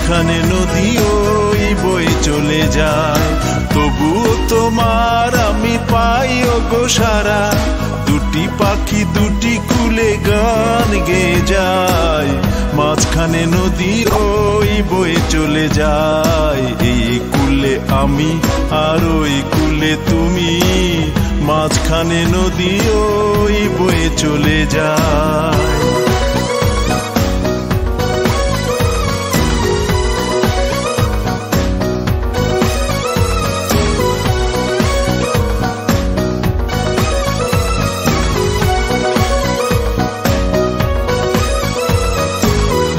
মাঝখানে নদী ওই বয়ে চলে যায়, তবুও তোমার আমি পাই গো সারা। দুটি পাখি দুটি কুলে গান গেয়ে যায়, মাঝখানে নদী ওই বয়ে চলে যায়। এই কুলে আমি আর ওই কুলে তুমি, মাঝখানে নদী ওই বয়ে চলে যায়।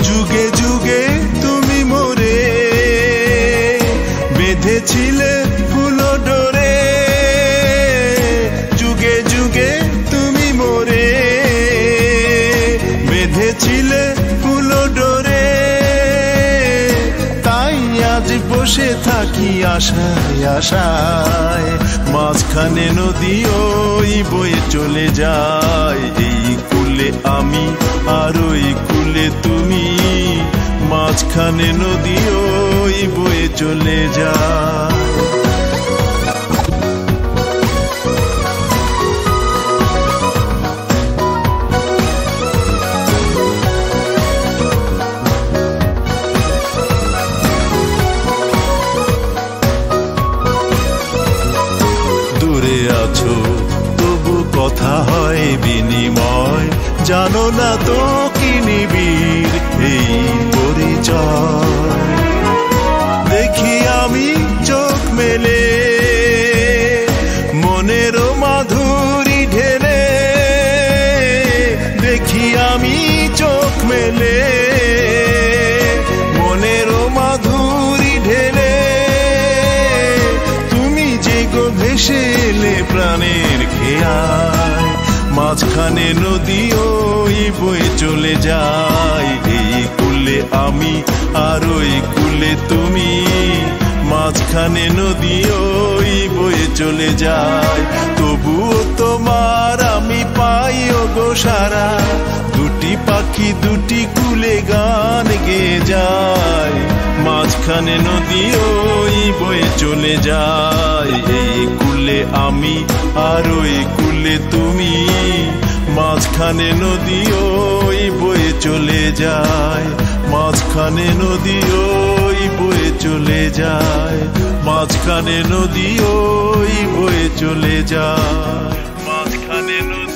যুগে যুগে তুমি মোরে বেঁধেছিলে ফুল ডোরে, যুগে যুগে তুমি মোরে বেঁধেছিলে ফুল ডোরে। তাই আজ বসে থাকি আশায় আশায়, মাঝখানে নদী ওই বয়ে চলে যায়। এই কুলে আমি আর ওই কুলে তুমি, মাঝখানে নদী ওই বয়ে চলে যায়। দূরে আছো তবু কথা হয় বিনিময়, জানো না তো কি নিবিড় এই পরিচয়। দেখি আমি চোখ মেলে মনের মাধুরী ঢেলে, দেখি আমি চোখ মেলে মনের মাধুরী ঢেলে। তুমি যে গো ভেসে এলে প্রাণের খেয়ায়, মাঝখানে নদী ওই বয়ে চলে যায়। এই কুলে আমি আর ওই কুলে তুমি, মাঝখানে নদী ওই বয়ে চলে যায়। তবুও তোমার আমি পাই গো সারা, দুটি পাখি দুটি কুলে গান গেয়ে যায়, মাঝখানে নদী ওই বয়ে চলে যায়। এই কুলে আমি আর ওই কুলে তুমি, মাঝখানে নদী ওই বয়ে চলে যায়, মাঝখানে নদী ওই বয়ে চলে যায়, মাঝখানে নদী ওই বয়ে চলে যায়, মাঝখানে নদী।